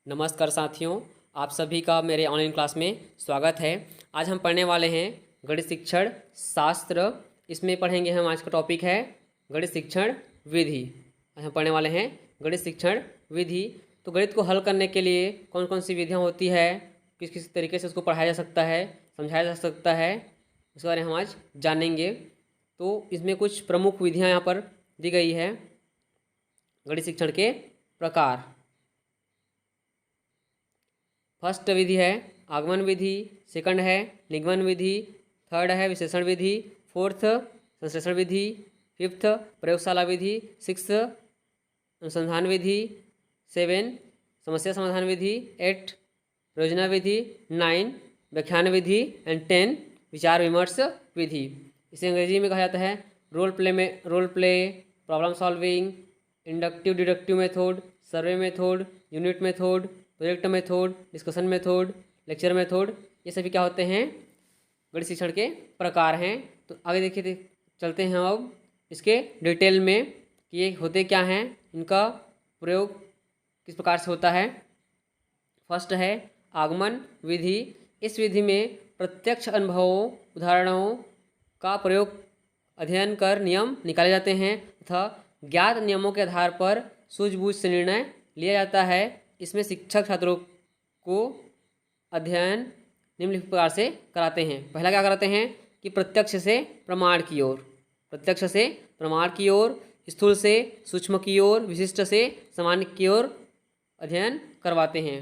नमस्कार साथियों, आप सभी का मेरे ऑनलाइन क्लास में स्वागत है। आज हम पढ़ने वाले हैं गणित शिक्षण शास्त्र। इसमें पढ़ेंगे हम, आज का टॉपिक है गणित शिक्षण विधि। आज हम पढ़ने वाले हैं गणित शिक्षण विधि। तो गणित को हल करने के लिए कौन कौन सी विधियाँ होती है, किस किस तरीके से उसको पढ़ाया जा सकता है, समझाया जा सकता है, उसके बारे में हम आज जानेंगे। तो इसमें कुछ प्रमुख विधियाँ यहाँ पर दी गई है। गणित शिक्षण के प्रकार, फर्स्ट विधि है आगमन विधि, सेकंड है निगमन विधि, थर्ड है विश्लेषण विधि, फोर्थ संश्लेषण विधि, फिफ्थ प्रयोगशाला विधि, सिक्स अनुसंधान विधि, सेवन समस्या समाधान विधि, एट योजना विधि, नाइन व्याख्यान विधि एंड टेन विचार विमर्श विधि। इसे अंग्रेजी में कहा जाता है role play, problem solving, inductive deductive method, survey method, unit method, project method, discussion method, lecture method. ये सभी क्या होते हैं, गणित शिक्षण के प्रकार हैं। तो आगे देखिए, चलते हैं अब इसके डिटेल में कि ये होते क्या हैं, इनका प्रयोग किस प्रकार से होता है। फर्स्ट है आगमन विधि। इस विधि में प्रत्यक्ष अनुभवों, उदाहरणों का प्रयोग अध्ययन कर नियम निकाले जाते हैं तथा ज्ञात नियमों के आधार पर सूझबूझ से निर्णय लिया जाता है। इसमें शिक्षक छात्रों को अध्ययन निम्नलिखित प्रकार से कराते हैं। पहला क्या कराते हैं कि प्रत्यक्ष से प्रमाण की ओर, प्रत्यक्ष से प्रमाण की ओर, स्थूल से सूक्ष्म की ओर, विशिष्ट से सामान्य की ओर अध्ययन करवाते हैं।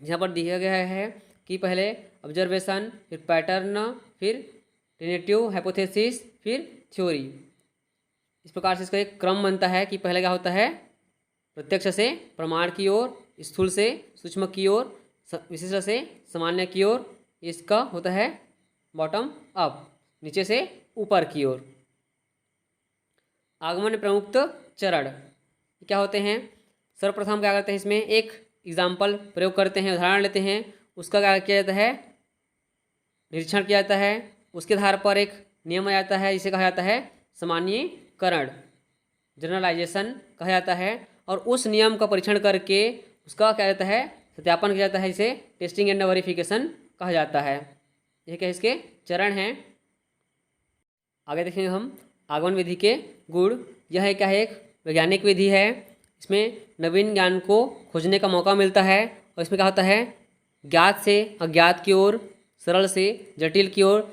यहाँ पर दिया गया है कि पहले ऑब्जर्वेशन, फिर पैटर्न, फिर रिलेटिव हाइपोथेसिस, फिर थ्योरी। इस प्रकार से इसका एक क्रम बनता है कि पहले क्या होता है, प्रत्यक्ष से प्रमाण की ओर, स्थूल से सूक्ष्म की ओर, विशिष्ट से सामान्य की ओर। इसका होता है बॉटम अप, नीचे से ऊपर की ओर। आगमन प्रमुख चरण क्या होते हैं, सर्वप्रथम क्या करते हैं, इसमें एक एग्जाम्पल प्रयोग करते हैं, उदाहरण लेते हैं, उसका क्या किया जाता है, निरीक्षण किया जाता है, उसके आधार पर एक नियम आ जाता है जिसे कहा जाता है सामान्यीकरण, जनरलाइजेशन कहा जाता है। और उस नियम का परीक्षण करके उसका क्या जाता है, सत्यापन किया जाता है, जिसे टेस्टिंग एंड वेरिफिकेशन कहा जाता है। यह क्या इसके चरण हैं। आगे देखेंगे हम आगमन विधि के गुण। यह क्या है, एक वैज्ञानिक विधि है। इसमें नवीन ज्ञान को खोजने का मौका मिलता है और इसमें क्या होता है, ज्ञात से अज्ञात की ओर, सरल से जटिल की ओर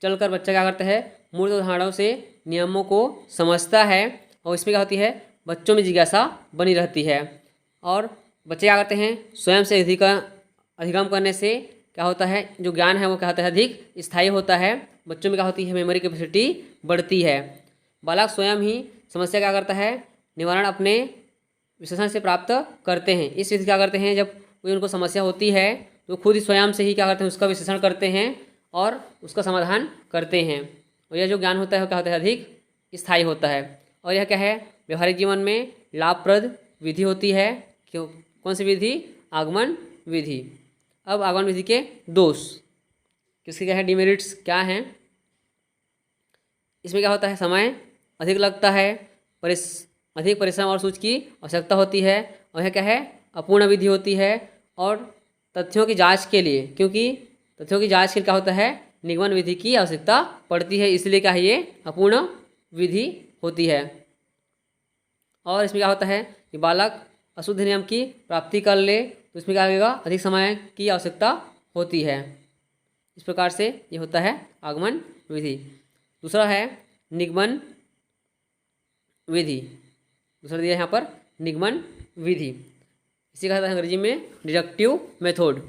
चलकर बच्चा क्या करता है, मूल उदाहरणों से नियमों को समझता है। और इसमें क्या होती है, बच्चों में जिज्ञासा बनी रहती है और बच्चे क्या करते हैं, स्वयं से अधिगम करने से क्या होता है, जो ज्ञान है वो क्या होता है, अधिक स्थायी होता है। बच्चों में क्या होती है, मेमोरी कैपेसिटी बढ़ती है। बालक स्वयं ही समस्या क्या करता है, निवारण अपने विश्लेषण से प्राप्त करते हैं। इस विधि क्या करते हैं, जब कोई उनको समस्या होती है तो खुद ही स्वयं से ही क्या करते हैं, उसका विश्लेषण करते हैं और उसका समाधान करते हैं। और यह जो ज्ञान होता है वो क्या होता है, अधिक स्थायी होता है। और यह क्या है, व्यवहारिक जीवन में लाभप्रद विधि होती है। क्यों, कौन सी विधि, आगमन विधि। अब आगमन विधि के दोष, किसके क्या है, डिमेरिट्स क्या हैं। इसमें क्या होता है, समय अधिक लगता है, अधिक परिश्रम और सूझ की आवश्यकता होती है। और यह क्या है, अपूर्ण विधि होती है। और तथ्यों की जांच के लिए, क्योंकि तथ्यों की जांच के लिए क्या होता है, निगमन विधि की आवश्यकता पड़ती है, इसलिए क्या है, ये अपूर्ण विधि होती है। और इसमें क्या होता है कि बालक अशुद्ध नियम की प्राप्ति कर ले तो इसमें क्या लगेगा, अधिक समय की आवश्यकता होती है। इस प्रकार से ये होता है आगमन विधि। दूसरा है निगमन विधि। दूसरा दिया है यहाँ पर निगमन विधि, इसी का होता है अंग्रेजी में डिडक्टिव मेथड।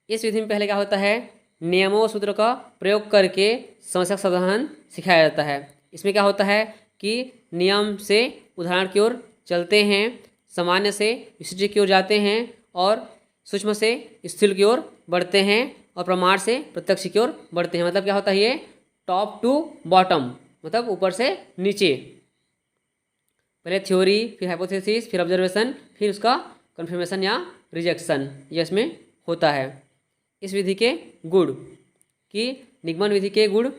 इस विधि में पहले क्या होता है, नियमों और सूत्र का प्रयोग करके समस्या का समाधान सिखाया जाता है। इसमें क्या होता है कि नियम से उदाहरण की ओर चलते हैं, सामान्य से विशिष्ट की ओर जाते हैं और सूक्ष्म से स्थूल की ओर बढ़ते हैं और प्रमाण से प्रत्यक्ष की ओर बढ़ते हैं। मतलब क्या होता है, ये टॉप टू बॉटम, मतलब ऊपर से नीचे। पहले थ्योरी, फिर हाइपोथेसिस, फिर ऑब्जर्वेशन, फिर उसका कन्फर्मेशन या रिजेक्शन, ये इसमें होता है। इस विधि के गुण, कि निगमन विधि के गुण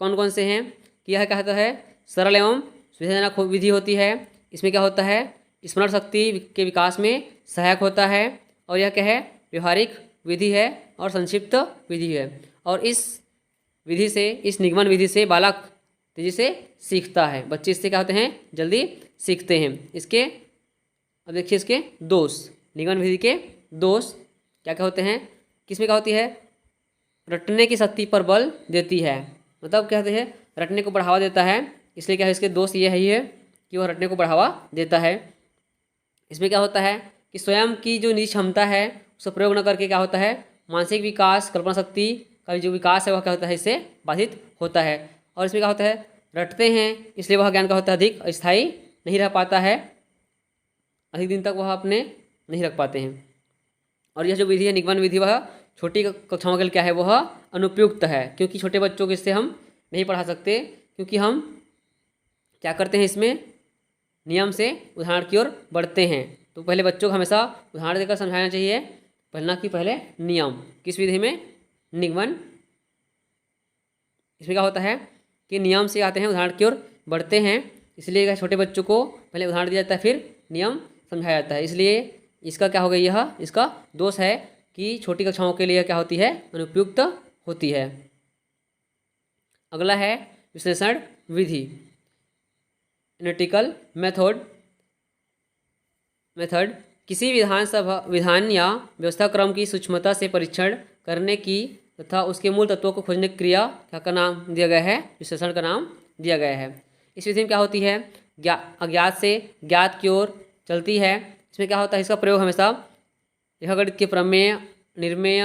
कौन कौन से हैं, कि यह कहता है सरल एवं सुविधाजनक विधि होती है। इसमें क्या होता है, स्मरण शक्ति के विकास में सहायक होता है। और यह क्या है, व्यवहारिक विधि है और संक्षिप्त विधि है। और इस विधि से, इस निगमन विधि से बालक तेजी से सीखता है। बच्चे इससे क्या होते हैं, जल्दी सीखते हैं। इसके अब देखिए इसके दोष, निगमन विधि के दोष क्या क्या होते हैं। किसमें क्या होती है, रटने की शक्ति पर बल देती है। मतलब क्या कहते हैं, रटने को बढ़ावा देता है। इसलिए क्या है, इसके दोष ये है कि वह रटने को बढ़ावा देता है। इसमें क्या होता है कि स्वयं की जो निजी क्षमता है उसका प्रयोग न करके क्या होता है, मानसिक विकास, कल्पना शक्ति का जो विकास है वह क्या होता है, इससे बाधित होता है। और इसमें क्या होता है, रटते हैं इसलिए वह ज्ञान का होता है अधिक अस्थायी नहीं रह पाता है, अधिक दिन तक वह अपने नहीं रख पाते हैं। और यह जो विधि है निगमन विधि, वह छोटी कक्षाओं के लिए क्या है, वह अनुपयुक्त है। क्योंकि छोटे बच्चों को इससे हम नहीं पढ़ा सकते, क्योंकि हम क्या करते हैं, इसमें नियम से उदाहरण की ओर बढ़ते हैं। तो पहले बच्चों को हमेशा उदाहरण देकर समझाना चाहिए, पढ़ना कि पहले नियम। किस विधि में, निगमन। इसमें क्या होता है कि नियम से आते हैं, उदाहरण की ओर बढ़ते हैं। इसलिए छोटे बच्चों को पहले उदाहरण दिया जाता है, फिर नियम समझाया जाता है। इसलिए इसका क्या हो गया, यह इसका दोष है कि छोटी कक्षाओं के लिए क्या होती है, अनुपयुक्त होती है। अगला है विश्लेषण विधि, एनालिटिकल मेथड। किसी विधान या व्यवस्था क्रम की सूक्ष्मता से परीक्षण करने की तथा उसके मूल तत्वों को खोजने की क्रिया क्या का नाम दिया गया है, विश्लेषण का नाम दिया गया है। इस विधि में क्या होती है, अज्ञात से ज्ञात की ओर चलती है। इसमें क्या होता है, इसका प्रयोग हमेशा रेखागणित के प्रमेय, निर्मेय,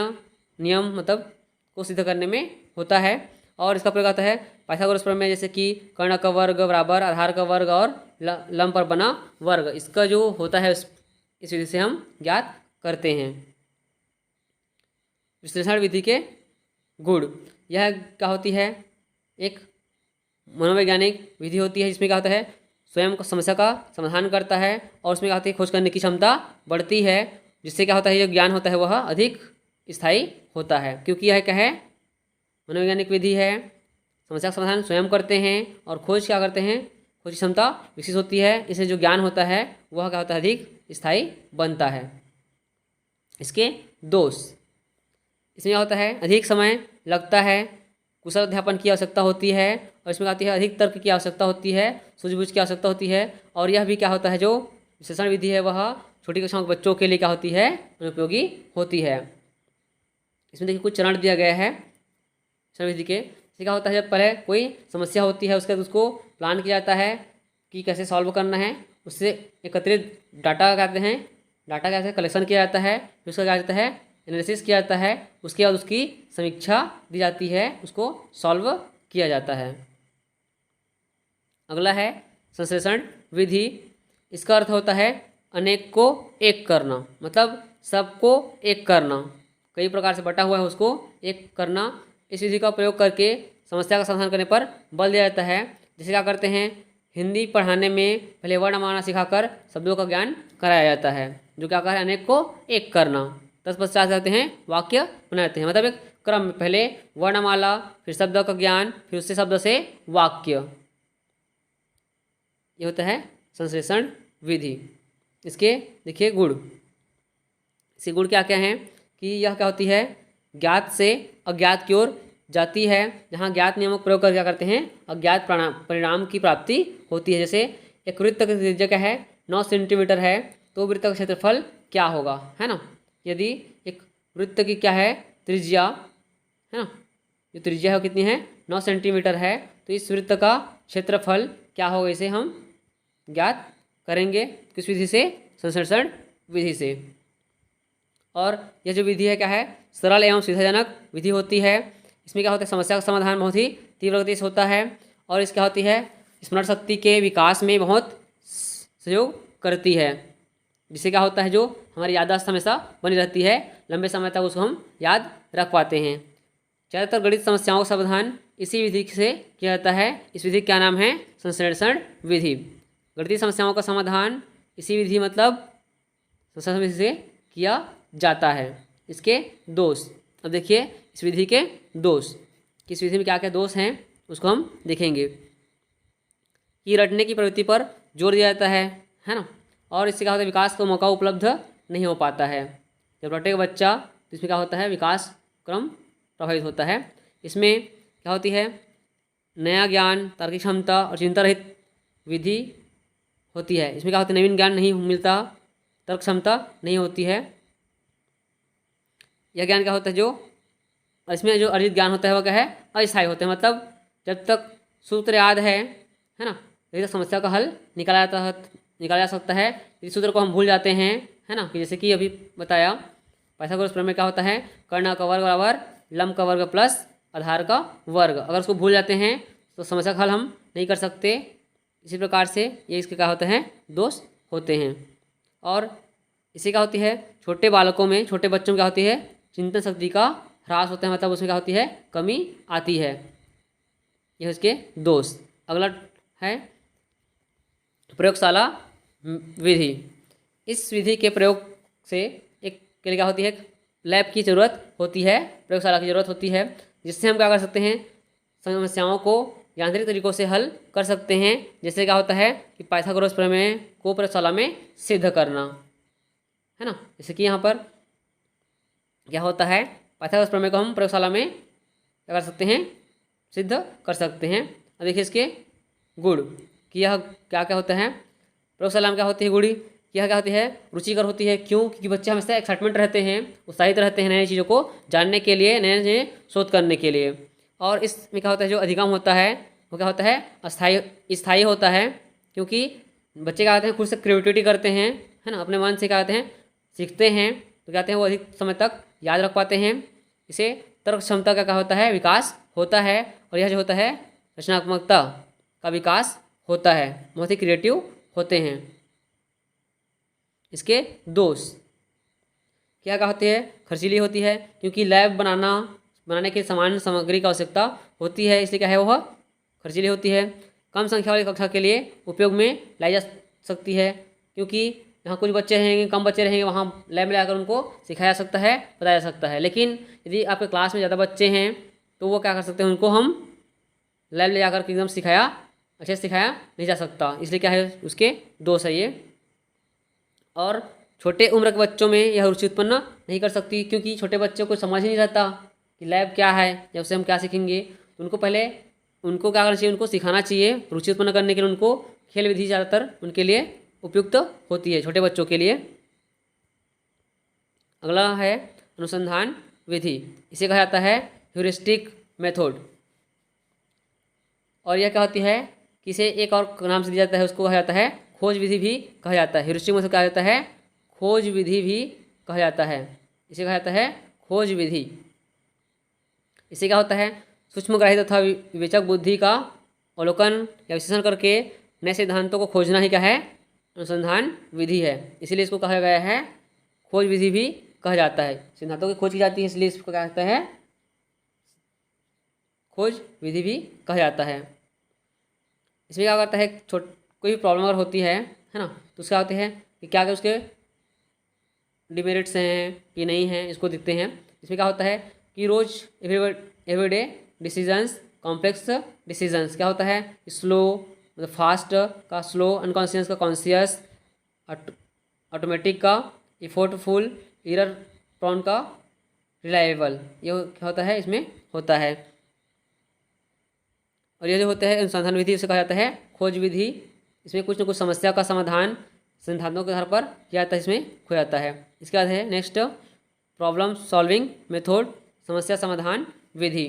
नियम मतलब को सिद्ध करने में होता है। और इसका प्रयोग आता है पाइथागोरस प्रमेय, जैसे कि कर्ण का वर्ग बराबर आधार का वर्ग और लंब पर बना वर्ग। इसका जो होता है इस विधि से हम ज्ञात करते हैं। विश्लेषण विधि के गुण, यह क्या होती है, एक मनोवैज्ञानिक विधि होती है जिसमें क्या होता है, स्वयं को समस्या का समाधान करता है और उसमें क्या होती है, खोज करने की क्षमता बढ़ती है, जिससे क्या होता है, जो ज्ञान होता है वह अधिक स्थायी होता है। क्योंकि यह क्या है, मनोवैज्ञानिक विधि है, समस्या का समाधान स्वयं करते हैं और खोज क्या करते हैं, खोज की क्षमता विकसित होती है। इससे जो ज्ञान होता है वह क्या होता है, अधिक स्थायी बनता है। इसके दोष, इसमें क्या होता है, अधिक समय लगता है, कुशल अध्यापन की आवश्यकता होती है, और इसमें आती है अधिक तर्क की आवश्यकता होती है, सूझबूझ की आवश्यकता होती है। और यह भी क्या होता है, जो विश्लेषण विधि है वह छोटी कक्षाओं के बच्चों के लिए क्या होती है, अनुपयोगी होती है। इसमें देखिए कुछ चरण दिया गया है विश्लेषण विधि के। इससे क्या होता है, जब पहले कोई समस्या होती है उसके बाद उसको प्लान किया जाता है कि कैसे सॉल्व करना है, उससे एकत्रित डाटा कहते हैं, डाटा कैसे कलेक्शन किया जाता है, फिर उसका क्या जाता है, एनालिसिस किया जाता है, उसके बाद उसकी समीक्षा दी जाती है, उसको सॉल्व किया जाता है। अगला है संश्लेषण विधि। इसका अर्थ होता है अनेक को एक करना, मतलब सबको एक करना, कई प्रकार से बटा हुआ है उसको एक करना। इस विधि का प्रयोग करके समस्या का समाधान करने पर बल दिया जाता है। जैसे क्या करते हैं, हिंदी पढ़ाने में पहले वर्णमाला सिखाकर शब्दों का ज्ञान कराया जाता है, जो क्या कर अनेक को एक करना। तत्पश्चात करते हैं वाक्य बनाते हैं, मतलब एक क्रम में पहले वर्णमाला, फिर शब्द का ज्ञान, फिर उससे शब्द से वाक्य। ये होता है संश्लेषण विधि। इसके देखिए गुण, इसके गुण क्या क्या हैं कि यह क्या होती है, ज्ञात से अज्ञात की ओर जाती है, जहाँ ज्ञात नियमों का प्रयोग कर क्या करते हैं, अज्ञात परिणाम की प्राप्ति होती है। जैसे एक वृत्त की त्रिज्या क्या है, 9 सेंटीमीटर है, तो वृत्त का क्षेत्रफल क्या होगा, है ना। यदि एक वृत्त की क्या है त्रिज्या, है ना, जो त्रिज्या है वो कितनी है, 9 सेंटीमीटर है, तो इस वृत्त का क्षेत्रफल क्या होगा, इसे हम ज्ञात करेंगे किस विधि से, संश्लेषण विधि से। और यह जो विधि है क्या है, सरल एवं सुविधाजनक विधि होती है। इसमें क्या होता है, समस्या का समाधान बहुत ही तीव्र गति से होता है, और इस क्या होती है, स्मरण शक्ति के विकास में बहुत सहयोग करती है, जिससे क्या होता है, जो हमारी याददाश्त हमेशा बनी रहती है, लंबे समय तक उसको हम याद रख पाते हैं। ज़्यादातर गणित समस्याओं का समाधान इसी विधि से किया जाता है। इस विधि का नाम है संश्लेषण विधि। गणितीय समस्याओं का समाधान इसी विधि मतलब संश्लेषण विधि से किया जाता है। इसके दोष, अब देखिए इस विधि के दोष, किस विधि में क्या क्या दोष हैं उसको हम देखेंगे। कि रटने की प्रवृत्ति पर जोर दिया जाता है ना, और इससे क्या होता है, विकास का मौका उपलब्ध नहीं हो पाता है। जब प्रत्येक बच्चा, तो इसमें क्या होता है, विकास क्रम प्रभावित होता है। इसमें क्या होती है, नया ज्ञान, तार्किक क्षमता और चिंता रहित विधि होती है। इसमें क्या होता है, नवीन ज्ञान नहीं मिलता, तर्क क्षमता नहीं होती है। यह ज्ञान क्या होता है, जो इसमें जो अर्जित ज्ञान होता है वह क्या है, अस्थायी होते हैं। मतलब जब तक सूत्र याद है ना, तभी तक समस्या का हल निकाला जा सकता है। इस सूत्र को हम भूल जाते हैं, है ना, कि जैसे कि अभी बताया पाइथागोरस प्रमेय में क्या होता है, कर्ण का वर्ग बराबर लंब का वर्ग प्लस आधार का वर्ग। अगर उसको भूल जाते हैं तो समस्या का हल हम नहीं कर सकते। इसी प्रकार से ये इसके क्या होता है, दोष होते हैं। और इससे क्या होती है, छोटे बालकों में, छोटे बच्चों में क्या होती है, चिंतन शक्ति का ह्रास होता है। मतलब उसमें क्या होती है, कमी आती है। यह इसके दोष। अगला है प्रयोगशाला विधि। इस विधि के प्रयोग से एक के लिए क्या होती है, लैब की ज़रूरत होती है, प्रयोगशाला की ज़रूरत होती है, जिससे हम क्या कर सकते हैं, समस्याओं को यांत्रिक तरीकों से हल कर सकते हैं। जैसे क्या होता है कि पाइथागोरस प्रमेय को प्रयोगशाला में सिद्ध करना, है ना। जैसे कि यहाँ पर क्या होता है, पाइथागोरस प्रमेय को हम प्रयोगशाला में क्या कर सकते हैं, सिद्ध कर सकते हैं। अब देखिए इसके गुण कि यह क्या क्या होता है, प्रयोगशाला में क्या होती है गुण, यह क्या होती है, रुचिकर होती है। क्यों? क्योंकि बच्चे हमेशा एक्साइटमेंट रहते हैं, उत्साहित रहते हैं नई चीज़ों को जानने के लिए, नए नए शोध करने के लिए। और इसमें क्या होता है, जो अधिगम होता है वो क्या होता है, स्थायी होता है। क्योंकि बच्चे क्या कहते हैं, खुद से क्रिएटिविटी करते हैं, है ना, अपने मन से क्या कहते हैं, सीखते हैं, तो कहते हैं वो अधिक समय तक याद रख पाते हैं। इसे तर्क क्षमता का क्या होता है, विकास होता है। और यह जो होता है, रचनात्मकता का विकास होता है, बहुत ही क्रिएटिव होते हैं। इसके दोष क्या क्या होते हैं, खर्चीली होती है, क्योंकि लैब बनाने के समान सामग्री की आवश्यकता होती है, इसलिए क्या है, वह खर्चीली होती है। कम संख्या वाली कक्षा के लिए उपयोग में लाई जा सकती है, क्योंकि यहाँ कुछ बच्चे रहेंगे, कम बच्चे रहेंगे, वहाँ लैब में लाकर उनको सिखाया जा सकता है, बताया जा सकता है। लेकिन यदि आपके क्लास में ज़्यादा बच्चे हैं तो वो क्या कर सकते हैं, उनको हम लैब ले जाकर एकदम अच्छे से सिखाया नहीं जा सकता, इसलिए क्या है, उसके दोष है ये। और छोटे उम्र के बच्चों में यह रुचि उत्पन्न नहीं कर सकती, क्योंकि छोटे बच्चों को समझ ही नहीं रहता कि लैब क्या है या उससे हम क्या सीखेंगे। तो उनको क्या करना चाहिए, उनको सिखाना चाहिए। रुचि उत्पन्न करने के लिए उनको खेल विधि ज़्यादातर उनके लिए उपयुक्त होती है, छोटे बच्चों के लिए। अगला है अनुसंधान विधि। इसे कहा जाता है ह्यूरिस्टिक मेथड। और यह क्या होती है कि इसे एक और नाम से दिया जाता है, उसको कहा जाता है खोज विधि भी कहा जाता है। ह्यूरिस्टिक मेथड कहा जाता है, खोज विधि भी कहा जाता है। इसे कहा जाता है खोज विधि। इसे क्या होता है, सूक्ष्मग्राही तथा विवेचक बुद्धि का अवलोकन या विश्लेषण करके नए सिद्धांतों को खोजना ही क्या है, अनुसंधान विधि है। इसीलिए इसको कहा गया है खोज विधि भी कहा जाता है। सिद्धांतों की खोज की जाती है, इसलिए इसको क्या कहता है, खोज विधि भी कहा जाता है। इसमें क्या करता है, कोई भी प्रॉब्लम अगर होती है ना, तो उसका होते हैं कि क्या क्या उसके डिमेरिट्स हैं कि नहीं हैं, इसको देखते हैं। इसमें क्या होता है कि रोज एवरीडे डिसीजंस, कॉम्प्लेक्स डिसीजंस क्या होता है, स्लो मतलब फास्ट का स्लो, अनकॉन्शियस का कॉन्शियस, ऑटोमेटिक का इफोर्टफुल, एरर प्रॉन का रिलायबल, ये क्या होता है, इसमें होता है। और ये जो होता है अनुसंधान विधि, उसे कहा जाता है खोज विधि। इसमें कुछ न कुछ समस्या का समाधान सिद्धांतों के आधार पर किया जाता है, इसमें हो जाता है। इसके बाद है नेक्स्ट प्रॉब्लम सॉल्विंग मेथड, समस्या समाधान विधि।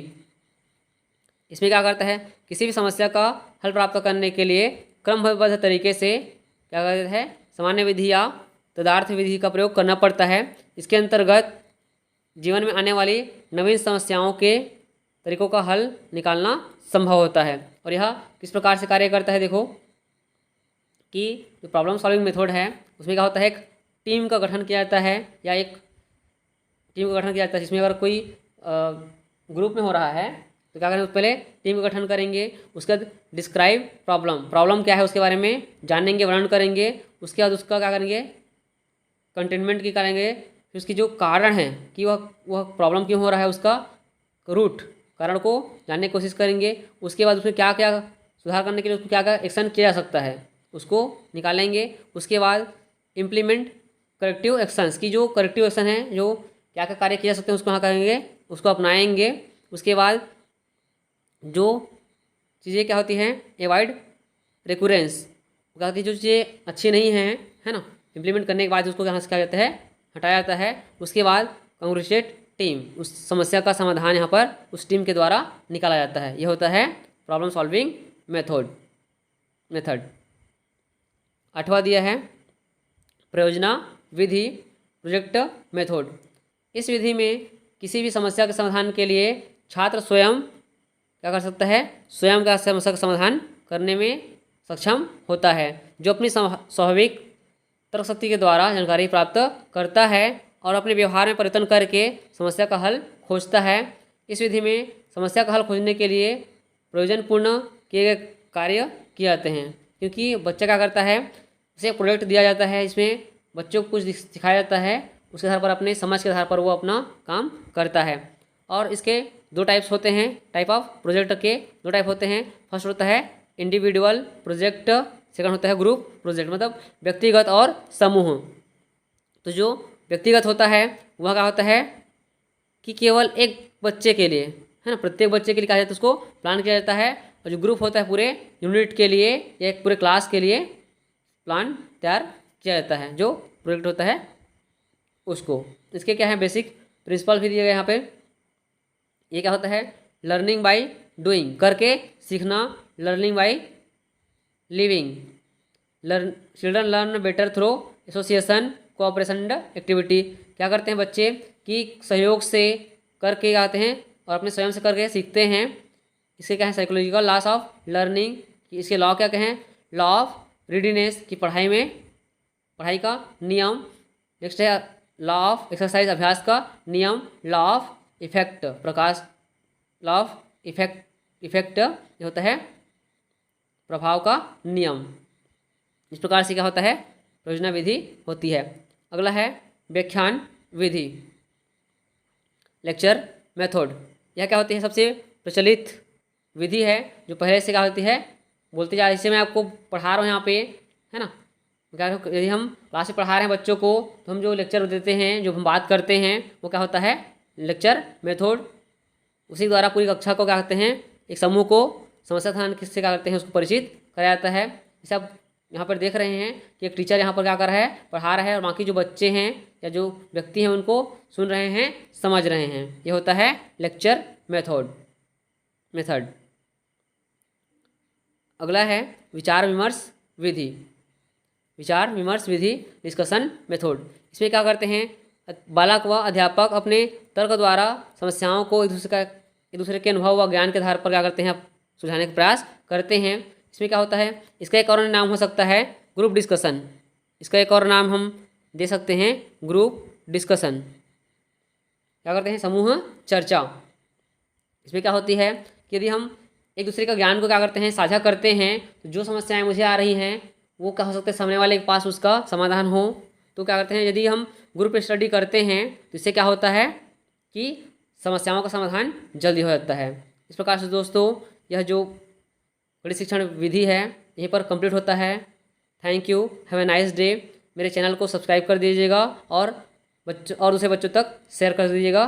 इसमें क्या करता है, किसी भी समस्या का हल प्राप्त करने के लिए क्रमबद्ध तरीके से क्या करता है, सामान्य विधि या तदार्थ विधि का प्रयोग करना पड़ता है। इसके अंतर्गत जीवन में आने वाली नवीन समस्याओं के तरीकों का हल निकालना संभव होता है। और यह किस प्रकार से कार्य करता है, देखो कि जो प्रॉब्लम सॉल्विंग मेथड है उसमें क्या होता है, एक टीम का गठन किया जाता है, या एक टीम का गठन किया जाता है जिसमें अगर कोई ग्रुप में हो रहा है तो क्या करेंगे, पहले टीम का गठन करेंगे, उसके बाद डिस्क्राइब प्रॉब्लम क्या है उसके बारे में जानेंगे, वर्णन करेंगे। उसके बाद उसका क्या करेंगे, कंटेनमेंट की करेंगे, फिर उसकी जो कारण है कि वह प्रॉब्लम क्यों हो रहा है, उसका रूट कारण को जानने की कोशिश करेंगे। उसके बाद उसमें क्या क्या सुधार करने के लिए उसको क्या क्या एक्शन किया जा सकता है उसको निकालेंगे। उसके बाद इम्प्लीमेंट करेक्टिव एक्शंस की जो करेक्टिव एक्शन है, जो क्या क्या कार्य किए जा सकते हैं उसको यहाँ करेंगे, उसको अपनाएंगे। उसके बाद जो चीज़ें क्या होती हैं, एवॉइड रिकरेंस, क्या होती है जो चीज़ें अच्छी नहीं हैं, है ना, इम्प्लीमेंट करने के बाद उसको यहाँ से क्या जाता है, हटाया जाता है। उसके बाद कांग्रेचुलेट टीम, उस समस्या का समाधान यहाँ पर उस टीम के द्वारा निकाला जाता है। यह होता है प्रॉब्लम सॉल्विंग मेथड। 8वां दिया है प्रयोजना विधि, प्रोजेक्ट मेथड। इस विधि में किसी भी समस्या के समाधान के लिए छात्र स्वयं क्या कर सकता है, स्वयं का समस्या का समाधान करने में सक्षम होता है, जो अपनी स्वाभाविक तर्क शक्ति के द्वारा जानकारी प्राप्त करता है और अपने व्यवहार में परिवर्तन करके समस्या का हल खोजता है। इस विधि में समस्या का हल खोजने के लिए प्रयोजनपूर्ण किए गए कार्य किए जाते हैं, क्योंकि बच्चा क्या करता है, उसे एक प्रोजेक्ट दिया जाता है, इसमें बच्चों को कुछ सिखाया जाता है, उसके आधार पर अपने समझ के आधार पर वो अपना काम करता है। और इसके 2 टाइप्स होते हैं, टाइप ऑफ प्रोजेक्ट के 2 टाइप होते हैं। फर्स्ट होता है इंडिविजुअल प्रोजेक्ट, सेकंड होता है ग्रुप प्रोजेक्ट, मतलब व्यक्तिगत और समूह। तो जो व्यक्तिगत होता है वह क्या होता है कि केवल एक बच्चे के लिए, है ना, प्रत्येक बच्चे के लिए क्या जाता है, उसको प्लान किया जाता है। और जो ग्रुप होता है पूरे यूनिट के लिए या एक पूरे क्लास के लिए प्लान तैयार किया जाता है, जो प्रोजेक्ट होता है उसको। इसके क्या है बेसिक प्रिंसिपल भी दिए गए यहाँ पे। ये क्या होता है, लर्निंग बाय डूइंग, करके सीखना, learning by living, children learn better through association cooperation and activity. क्या करते हैं बच्चे कि सहयोग से करके आते हैं और अपने स्वयं से करके सीखते हैं। इसके क्या है साइकोलॉजिकल लॉस ऑफ लर्निंग, इसके लॉ क्या कहें, लॉ ऑफ रीडीनेस की पढ़ाई का नियम। नेक्स्ट है लॉ ऑफ एक्सरसाइज, अभ्यास का नियम। Law of effect, law of effect ये होता है प्रभाव का नियम। इस प्रकार से क्या होता है, प्रयोजना विधि होती है। अगला है व्याख्यान विधि, लेक्चर मेथड। यह क्या होती है, सबसे प्रचलित विधि है, जो पहले से क्या होती है बोलते जा रही। इससे मैं आपको पढ़ा रहा हूँ यहाँ पे, है ना, यदि हम क्लास में पढ़ा रहे हैं बच्चों को, तो हम जो लेक्चर देते हैं, जो हम बात करते हैं, वो क्या होता है लेक्चर मेथड। उसी द्वारा पूरी कक्षा को क्या कहते हैं, एक समूह को समस्या समाधान किससे क्या करते हैं उसको परिचित कराया जाता है। जैसे आप यहाँ पर देख रहे हैं कि एक टीचर यहाँ पर क्या कर रहा है, पढ़ा रहा है, और बाकी जो बच्चे हैं या जो व्यक्ति हैं उनको सुन रहे हैं, समझ रहे हैं। ये होता है लेक्चर मेथड। अगला है विचार विमर्श विधि, डिस्कशन मेथड। इसमें क्या करते हैं, बालक व अध्यापक अपने तर्क द्वारा समस्याओं को एक दूसरे के अनुभव व ज्ञान के आधार पर क्या करते हैं, सुलझाने का प्रयास करते हैं। इसमें क्या होता है, इसका एक और नाम हो सकता है ग्रुप डिस्कशन। इसका एक और नाम हम दे सकते हैं ग्रुप डिस्कशन। क्या करते हैं, समूह चर्चा। इसमें क्या होती है कि यदि हम एक दूसरे का ज्ञान को क्या करते हैं, साझा करते हैं, तो जो समस्याएं मुझे आ रही हैं वो क्या हो सकता है, सामने वाले के पास उसका समाधान हो। तो क्या करते हैं, यदि हम ग्रुप स्टडी करते हैं तो इससे क्या होता है कि समस्याओं का समाधान जल्दी हो जाता है। इस प्रकार से दोस्तों यह जो गणित शिक्षण विधि है यहीं पर कंप्लीट होता है। Thank you, have a nice day. मेरे चैनल को सब्सक्राइब कर दीजिएगा और दूसरे बच्चों तक शेयर कर दीजिएगा।